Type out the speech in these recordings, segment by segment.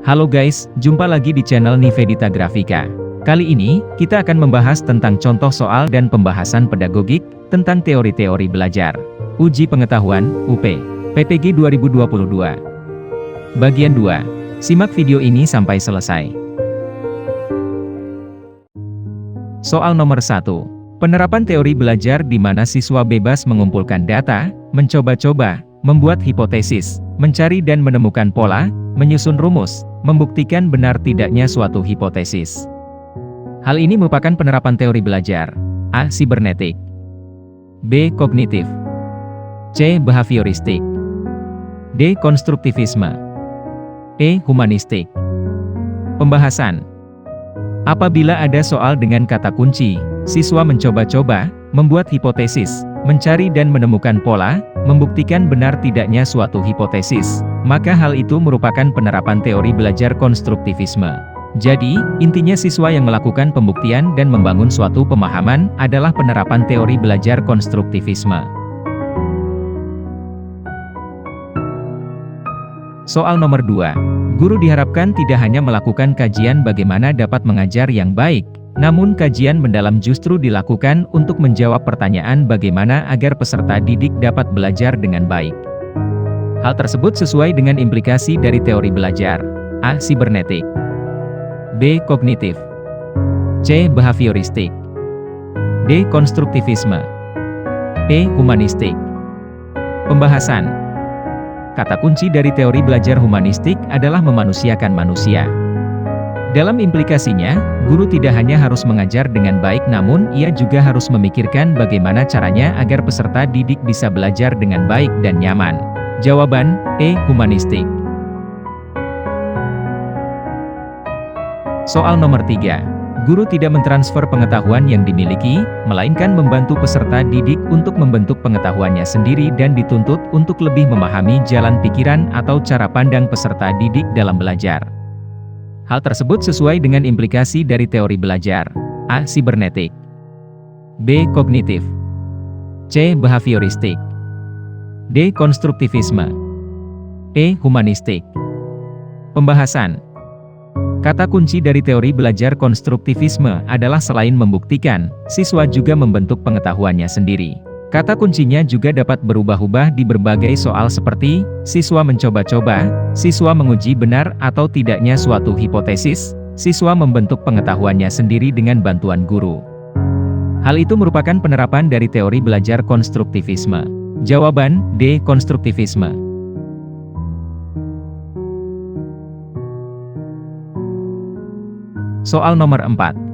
Halo guys, jumpa lagi di channel Nivedita Grafika. Kali ini, kita akan membahas tentang contoh soal dan pembahasan pedagogik tentang teori-teori belajar. Uji pengetahuan, UP, PPG 2022. Bagian 2. Simak video ini sampai selesai. Soal nomor 1. Penerapan teori belajar di mana siswa bebas mengumpulkan data, mencoba-coba, membuat hipotesis, mencari dan menemukan pola, menyusun rumus, membuktikan benar tidaknya suatu hipotesis. Hal ini merupakan penerapan teori belajar. A. Sibernetik. B. Kognitif. C. Behavioristik. D. Konstruktivisme. E. Humanistik. Pembahasan. Apabila ada soal dengan kata kunci, siswa mencoba-coba, membuat hipotesis, mencari dan menemukan pola, membuktikan benar tidaknya suatu hipotesis, maka hal itu merupakan penerapan teori belajar konstruktivisme. Jadi, intinya siswa yang melakukan pembuktian dan membangun suatu pemahaman adalah penerapan teori belajar konstruktivisme. Soal nomor 2. Guru diharapkan tidak hanya melakukan kajian bagaimana dapat mengajar yang baik, namun kajian mendalam justru dilakukan untuk menjawab pertanyaan bagaimana agar peserta didik dapat belajar dengan baik. Hal tersebut sesuai dengan implikasi dari teori belajar. A. Sibernetik. B. Kognitif. C. Behavioristik. D. Konstruktivisme. E. Humanistik. Pembahasan. Kata kunci dari teori belajar humanistik adalah memanusiakan manusia. Dalam implikasinya, guru tidak hanya harus mengajar dengan baik namun ia juga harus memikirkan bagaimana caranya agar peserta didik bisa belajar dengan baik dan nyaman. Jawaban, E. Humanistik. Soal nomor 3. Guru tidak mentransfer pengetahuan yang dimiliki, melainkan membantu peserta didik untuk membentuk pengetahuannya sendiri dan dituntut untuk lebih memahami jalan pikiran atau cara pandang peserta didik dalam belajar. Hal tersebut sesuai dengan implikasi dari teori belajar. A. Sibernetik. B. Kognitif. C. Behavioristik. D. Konstruktivisme. E. Humanistik. Pembahasan. Kata kunci dari teori belajar konstruktivisme adalah selain membuktikan, siswa juga membentuk pengetahuannya sendiri. Kata kuncinya juga dapat berubah-ubah di berbagai soal seperti, siswa mencoba-coba, siswa menguji benar atau tidaknya suatu hipotesis, siswa membentuk pengetahuannya sendiri dengan bantuan guru. Hal itu merupakan penerapan dari teori belajar konstruktivisme. Jawaban, D. Konstruktivisme. Soal nomor 4.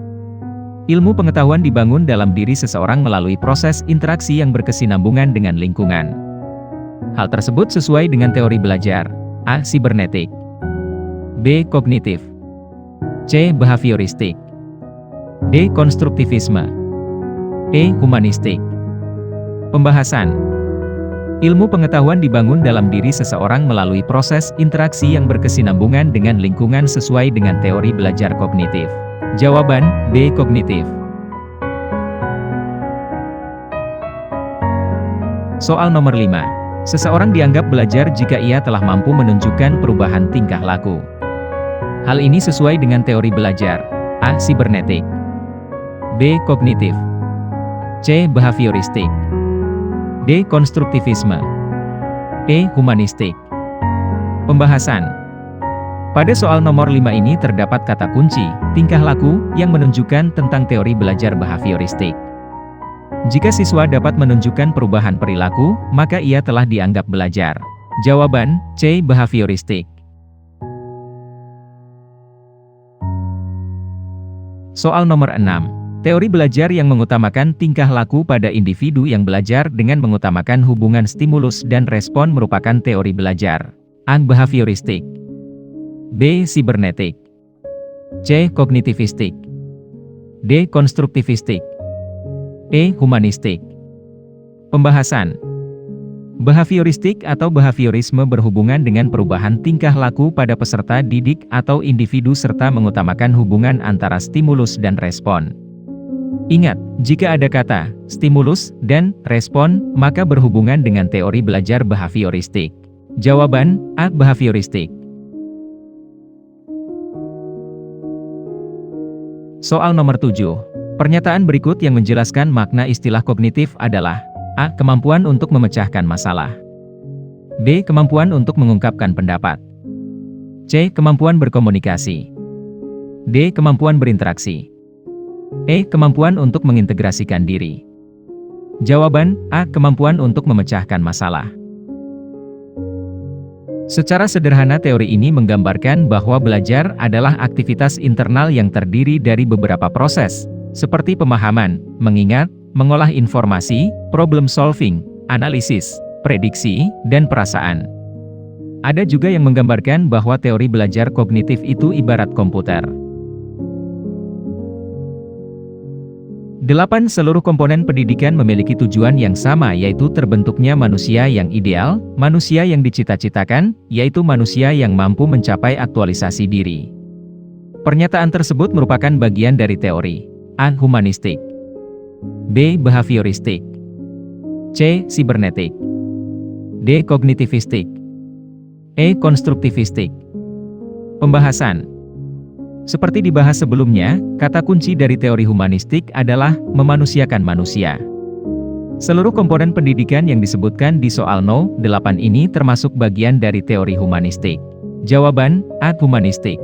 Ilmu pengetahuan dibangun dalam diri seseorang melalui proses interaksi yang berkesinambungan dengan lingkungan. Hal tersebut sesuai dengan teori belajar. A. Sibernetik. B. Kognitif. C. Behavioristik. D. Konstruktivisme. E. Humanistik. Pembahasan. Ilmu pengetahuan dibangun dalam diri seseorang melalui proses interaksi yang berkesinambungan dengan lingkungan sesuai dengan teori belajar kognitif. Jawaban, B. Kognitif. Soal nomor 5. Seseorang dianggap belajar jika ia telah mampu menunjukkan perubahan tingkah laku. Hal ini sesuai dengan teori belajar. A. Sibernetik. B. Kognitif. C. Behavioristik. D. Konstruktivisme. E. Humanistik. Pembahasan. Pada soal nomor 5 ini terdapat kata kunci, tingkah laku, yang menunjukkan tentang teori belajar behavioristik. Jika siswa dapat menunjukkan perubahan perilaku, maka ia telah dianggap belajar. Jawaban, C. Behavioristik. Soal nomor 6. Teori belajar yang mengutamakan tingkah laku pada individu yang belajar dengan mengutamakan hubungan stimulus dan respon merupakan teori belajar. A. Behavioristik. B. Sibernetik. C. Kognitivistik. D. Konstruktivistik. E. Humanistik. Pembahasan. Behavioristik atau behaviorisme berhubungan dengan perubahan tingkah laku pada peserta didik atau individu serta mengutamakan hubungan antara stimulus dan respon. Ingat, jika ada kata stimulus dan respon, maka berhubungan dengan teori belajar behavioristik. Jawaban A. Behavioristik. Soal nomor 7. Pernyataan berikut yang menjelaskan makna istilah kognitif adalah: A. Kemampuan untuk memecahkan masalah. B. Kemampuan untuk mengungkapkan pendapat. C. Kemampuan berkomunikasi. D. Kemampuan berinteraksi. E. Kemampuan untuk mengintegrasikan diri. Jawaban A. Kemampuan untuk memecahkan masalah. Secara sederhana teori ini menggambarkan bahwa belajar adalah aktivitas internal yang terdiri dari beberapa proses, seperti pemahaman, mengingat, mengolah informasi, problem solving, analisis, prediksi, dan perasaan. Ada juga yang menggambarkan bahwa teori belajar kognitif itu ibarat komputer. 8. Seluruh komponen pendidikan memiliki tujuan yang sama, yaitu terbentuknya manusia yang ideal, manusia yang dicita-citakan, yaitu manusia yang mampu mencapai aktualisasi diri. Pernyataan tersebut merupakan bagian dari teori A. Humanistik, B. Behavioristik, C. Sibernetik, D. Kognitivistik, E. Konstruktivistik. Pembahasan. Seperti dibahas sebelumnya, kata kunci dari teori humanistik adalah memanusiakan manusia. Seluruh komponen pendidikan yang disebutkan di soal No. 8 ini termasuk bagian dari teori humanistik. Jawaban A. Humanistik.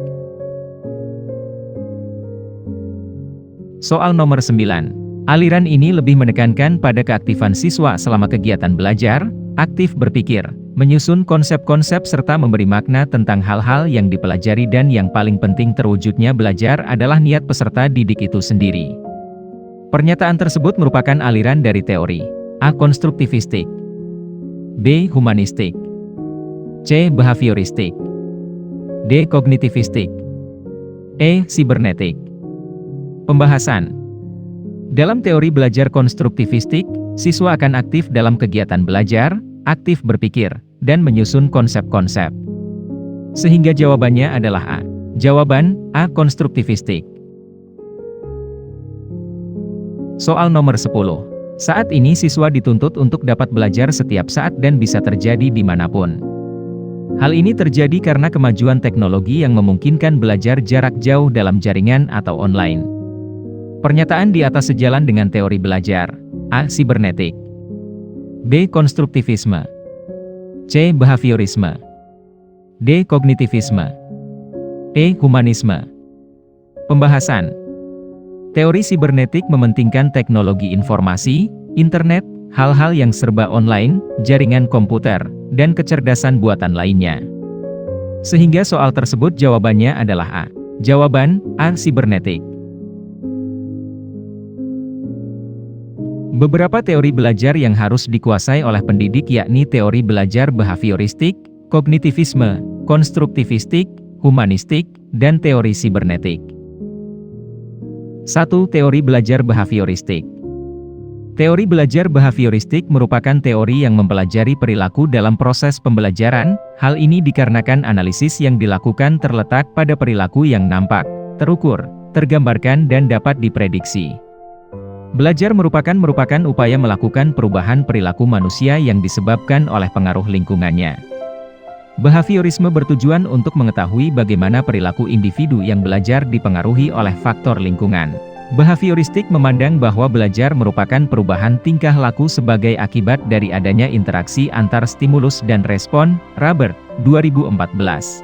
Soal nomor 9. Aliran ini lebih menekankan pada keaktifan siswa selama kegiatan belajar, aktif berpikir, menyusun konsep-konsep serta memberi makna tentang hal-hal yang dipelajari, dan yang paling penting terwujudnya belajar adalah niat peserta didik itu sendiri. Pernyataan tersebut merupakan aliran dari teori A. Konstruktivistik, B. Humanistik, C. Behavioristik, D. Kognitivistik, E. Sibernetik. Pembahasan. Dalam teori belajar konstruktivistik, siswa akan aktif dalam kegiatan belajar, aktif berpikir, dan menyusun konsep-konsep. Sehingga jawabannya adalah A. Jawaban A. Konstruktivistik. Soal nomor 10. Saat ini siswa dituntut untuk dapat belajar setiap saat dan bisa terjadi dimanapun. Hal ini terjadi karena kemajuan teknologi yang memungkinkan belajar jarak jauh dalam jaringan atau online. Pernyataan di atas sejalan dengan teori belajar. A. Sibernetik, B. Konstruktivisme, C. Behaviorisme, D. Kognitivisme, E. Humanisme. Pembahasan. Teori sibernetik mementingkan teknologi informasi, internet, hal-hal yang serba online, jaringan komputer, dan kecerdasan buatan lainnya. Sehingga soal tersebut jawabannya adalah A. Jawaban A. Sibernetik. Beberapa teori belajar yang harus dikuasai oleh pendidik yakni teori belajar behavioristik, kognitivisme, konstruktivistik, humanistik, dan teori sibernetik. 1. Teori belajar behavioristik. Teori belajar behavioristik merupakan teori yang mempelajari perilaku dalam proses pembelajaran. Hal ini dikarenakan analisis yang dilakukan terletak pada perilaku yang nampak, terukur, tergambarkan, dan dapat diprediksi. Belajar merupakan upaya melakukan perubahan perilaku manusia yang disebabkan oleh pengaruh lingkungannya. Behaviorisme bertujuan untuk mengetahui bagaimana perilaku individu yang belajar dipengaruhi oleh faktor lingkungan. Behavioristik memandang bahwa belajar merupakan perubahan tingkah laku sebagai akibat dari adanya interaksi antar stimulus dan respon. Robert, 2014.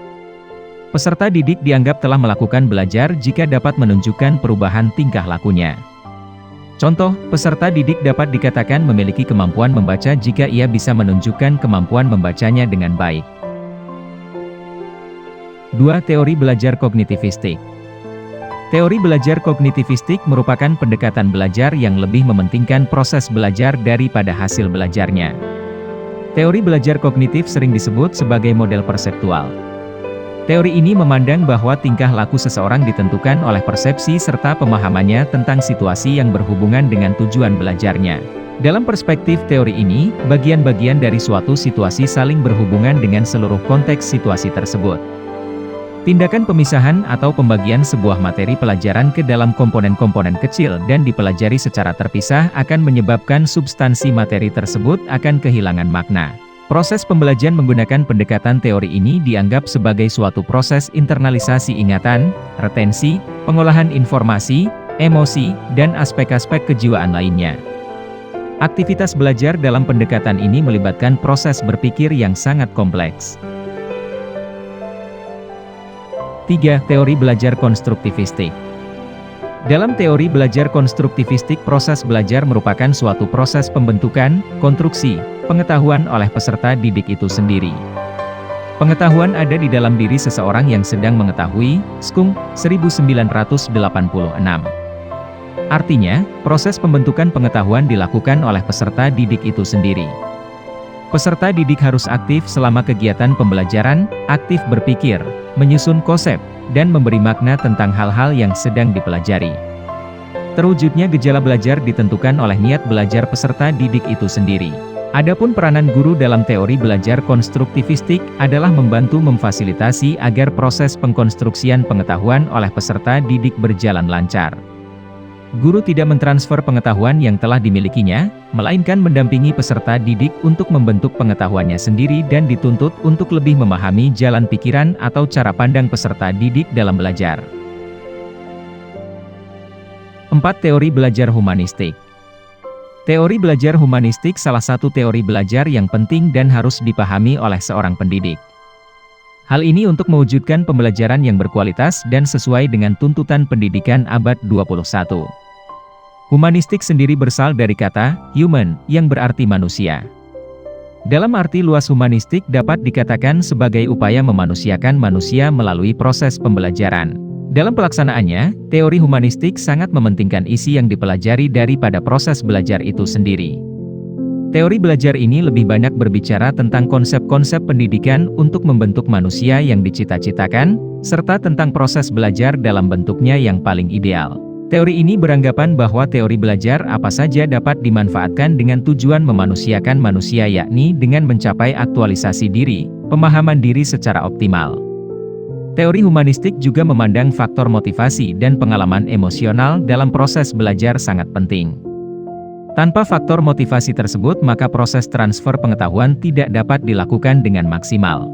Peserta didik dianggap telah melakukan belajar jika dapat menunjukkan perubahan tingkah lakunya. Contoh, peserta didik dapat dikatakan memiliki kemampuan membaca jika ia bisa menunjukkan kemampuan membacanya dengan baik. 2. Teori belajar kognitivistik. Teori belajar kognitivistik merupakan pendekatan belajar yang lebih mementingkan proses belajar daripada hasil belajarnya. Teori belajar kognitif sering disebut sebagai model perseptual. Teori ini memandang bahwa tingkah laku seseorang ditentukan oleh persepsi serta pemahamannya tentang situasi yang berhubungan dengan tujuan belajarnya. Dalam perspektif teori ini, bagian-bagian dari suatu situasi saling berhubungan dengan seluruh konteks situasi tersebut. Tindakan pemisahan atau pembagian sebuah materi pelajaran ke dalam komponen-komponen kecil dan dipelajari secara terpisah akan menyebabkan substansi materi tersebut akan kehilangan makna. Proses pembelajaran menggunakan pendekatan teori ini dianggap sebagai suatu proses internalisasi ingatan, retensi, pengolahan informasi, emosi, dan aspek-aspek kejiwaan lainnya. Aktivitas belajar dalam pendekatan ini melibatkan proses berpikir yang sangat kompleks. 3. Teori belajar konstruktivistik. Dalam teori belajar konstruktivistik, proses belajar merupakan suatu proses pembentukan, konstruksi, pengetahuan oleh peserta didik itu sendiri. Pengetahuan ada di dalam diri seseorang yang sedang mengetahui, Skung, 1986. Artinya, proses pembentukan pengetahuan dilakukan oleh peserta didik itu sendiri. Peserta didik harus aktif selama kegiatan pembelajaran, aktif berpikir, menyusun konsep, dan memberi makna tentang hal-hal yang sedang dipelajari. Terwujudnya gejala belajar ditentukan oleh niat belajar peserta didik itu sendiri. Adapun peranan guru dalam teori belajar konstruktivistik adalah membantu memfasilitasi agar proses pengkonstruksian pengetahuan oleh peserta didik berjalan lancar. Guru tidak mentransfer pengetahuan yang telah dimilikinya, melainkan mendampingi peserta didik untuk membentuk pengetahuannya sendiri dan dituntut untuk lebih memahami jalan pikiran atau cara pandang peserta didik dalam belajar. 4. Teori belajar humanistik. Teori belajar humanistik salah satu teori belajar yang penting dan harus dipahami oleh seorang pendidik. Hal ini untuk mewujudkan pembelajaran yang berkualitas dan sesuai dengan tuntutan pendidikan abad 21. Humanistik sendiri berasal dari kata human, yang berarti manusia. Dalam arti luas, humanistik dapat dikatakan sebagai upaya memanusiakan manusia melalui proses pembelajaran. Dalam pelaksanaannya, teori humanistik sangat mementingkan isi yang dipelajari daripada proses belajar itu sendiri. Teori belajar ini lebih banyak berbicara tentang konsep-konsep pendidikan untuk membentuk manusia yang dicita-citakan, serta tentang proses belajar dalam bentuknya yang paling ideal. Teori ini beranggapan bahwa teori belajar apa saja dapat dimanfaatkan dengan tujuan memanusiakan manusia, yakni dengan mencapai aktualisasi diri, pemahaman diri secara optimal. Teori humanistik juga memandang faktor motivasi dan pengalaman emosional dalam proses belajar sangat penting. Tanpa faktor motivasi tersebut, maka proses transfer pengetahuan tidak dapat dilakukan dengan maksimal.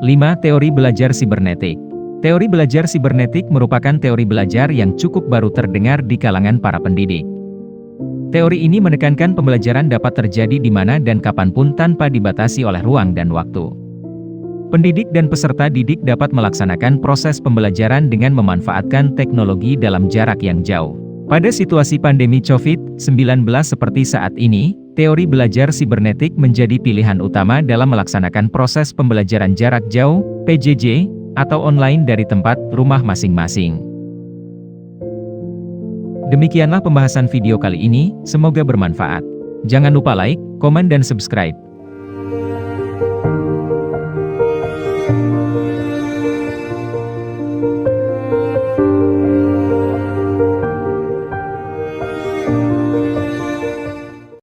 5. Teori belajar sibernetik. Teori belajar sibernetik merupakan teori belajar yang cukup baru terdengar di kalangan para pendidik. Teori ini menekankan pembelajaran dapat terjadi di mana dan kapanpun tanpa dibatasi oleh ruang dan waktu. Pendidik dan peserta didik dapat melaksanakan proses pembelajaran dengan memanfaatkan teknologi dalam jarak yang jauh. Pada situasi pandemi COVID-19 seperti saat ini, teori belajar sibernetik menjadi pilihan utama dalam melaksanakan proses pembelajaran jarak jauh, PJJ, atau online dari tempat rumah masing-masing. Demikianlah pembahasan video kali ini, semoga bermanfaat. Jangan lupa like, komen dan subscribe.